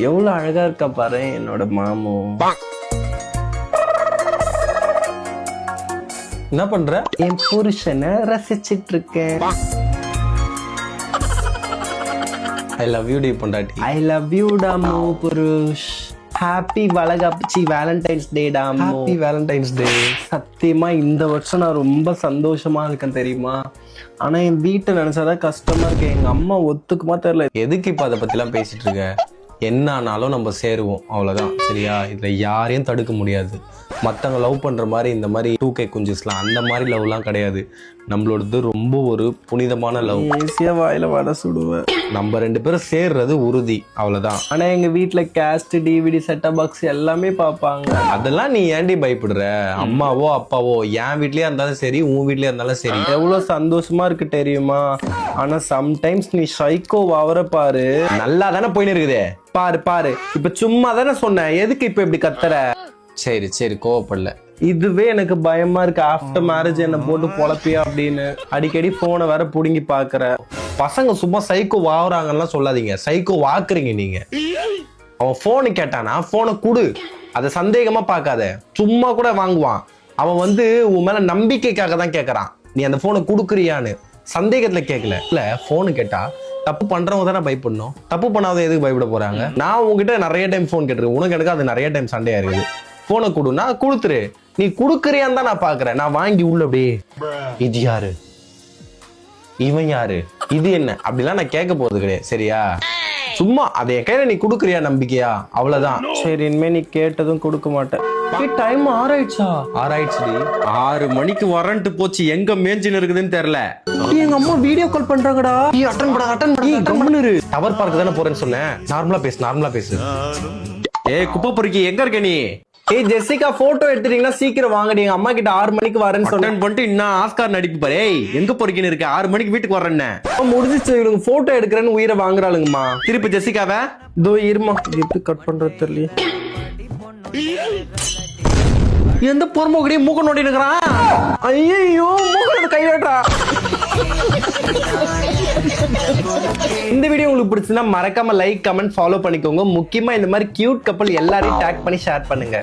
எவ்வளவு அழகா இருக்கா பாரு என்னோட மாமு. என்ன பண்ற? என் புருஷனை ரசிச்சிட்டு இருக்கேன். ஐ லவ் யூ டி பொண்டாட்டி. ஐ லவ் யூ டாமு புருஷ். ஹாப்பி வளகாப்பிச்சி Valentine's Day Damu. Happy Valentine's Day. சத்தியமா இந்த வருஷம் நான் ரொம்ப சந்தோஷமா இருக்கேன் தெரியுமா. ஆனா என் வீட்டை நினைச்சாதான் கஷ்டமா இருக்கு. எங்க அம்மா ஒத்துக்குமா தெரியல. எதுக்கு இப்ப அதை பத்தி எல்லாம் பேசிட்டு இருக்க? என்ன ஆனாலும் நம்ம சேருவோம், அவ்வளவுதான். சரியா? இதுல யாரையும் தடுக்க முடியாது. மற்றவங்க லவ் பண்ற மாதிரி இந்த மாதிரி 2K குஞ்சஸ்லாம் அந்த மாதிரி லவ்லாம் கிடையாது. நம்மளோடது ரொம்ப ஒரு புனிதமான லவ். ஈஸியா வாயில வடை சுடுவேன். நம்ம 2 பேரும் சேர்றது உறுதி, அவ்வளவுதான். ஆனா எங்க வீட்டுல கேஸ்ட் டிவிடி செட்டப் பாக்ஸ் எல்லாமே பாப்பாங்க. அதெல்லாம் நீ ஏன்டி பயப்படுற? அம்மாவோ அப்பாவோ என் வீட்லயே இருந்தாலும் சரி, உன் வீட்லயே இருந்தாலும் சரி, எவ்வளவு சந்தோஷமா இருக்கு தெரியுமா. ஆனா சம்டைம்ஸ் நீ சைக்கோ வாவற பாரு. நல்லா தானே போயின்னு இருக்குதே. பாரு பாரு, இப்ப சும்மா தானே சொன்னேன், எதுக்கு இப்ப இப்படி கத்துற? சரி சரி, கோவப்படல. இதுவே எனக்கு பயமா இருக்கு. ஆஃப்டர் மேரேஜ் என்ன போட்டு பொழப்பியா அப்படின்னு அடிக்கடி போனை வேற புடுங்கி பாக்குற. பசங்க சும்மா சைக்கோ வாங்குறாங்கலாம் சொல்லாதீங்க, சைக்கோ வாக்குறீங்க நீங்க. அவன் போனு கேட்டானா போனை குடு, அதை சந்தேகமா பார்க்காத. சும்மா கூட வாங்குவான். அவன் உன் மேல நம்பிக்கைக்காக தான் கேட்கறான். நீ அந்த போனை குடுக்குறியான்னு சந்தேகத்துல கேட்கல. இல்ல போனு கேட்டா தப்பு பண்றவங்க தானே பயப்படணும். தப்பு பண்ணாத எதுக்கு பயப்பட போறாங்க? நான் உங்ககிட்ட நிறைய டைம் போன் கேட்டிருக்கேன், உனக்கு எனக்கு அது நிறைய டைம் சண்டையா இருக்குது. போனை கொடுனா கொடுத்துரு. நீ குடுக்குறியான்னு தான் நான் பாக்குறேன். நான் வாங்கி உள்ள அப்படியே இது யாரு, இவன் யாரு, இது என்ன அப்படிலாம் நான் கேட்க போறது கிடையாது. சரியா? சும்மா அதை என் கையில நீ குடுக்குறியா நம்பிக்கையா, அவ்வளவுதான். சரி, இனிமே நீ கேட்டதும் கொடுக்க மாட்டேன். டைம் ஆறாயிடுச்சா? ஆராய்ச்சி 6 மணிக்கு வரன்ட்டு போச்சு. எங்க மேஞ்சின்னு இருக்குதுன்னு தெரியல. எங்க அம்மா வீடியோ கால் பண்றாங்கடா. டவர் பார்க் தானே போறேன்னு சொன்னேன். நார்மலா பேசு, நார்மலா பேசு. ஏய் குப்பை பொறுக்கி, எங்க இருக்க நீ? ஏய் ஜெசிகா, போட்டோ எடுத்துட்டீங்கன்னா சீக்கிரம் வாங்கடி. எங்க அம்மா கிட்ட 6 மணிக்கு வரேன்னு சொன்னேன். பண்ணிட்டு இன்னும் ஆஸ்கார் நடிப்பு பாரு. ஏய் எங்க பொறுக்கின்னு இருக்க? 6 மணிக்கு வீட்டுக்கு வரேன்னு முடிஞ்சிச்சு. இவங்க போட்டோ எடுக்கிறேன்னு உயிரை வாங்குறாளுங்கம்மா. திருப்பி ஜெசிகாவை இதோ இருமா, எப்படி கட் பண்றது தெரியல. எந்த பொறுமோகடி மூக்க நோண்டி இருக்கிறான். ஐயோ, மூக்க கையாட்டா. இந்த வீடியோ உங்களுக்கு பிடிச்சுன்னா மறக்காம லைக், கமெண்ட், ஃபாலோ பண்ணிக்கோங்க. முக்கியமா இந்த மாதிரி கியூட் கப்பல் எல்லாரையும் டேக் பண்ணி ஷேர் பண்ணுங்க.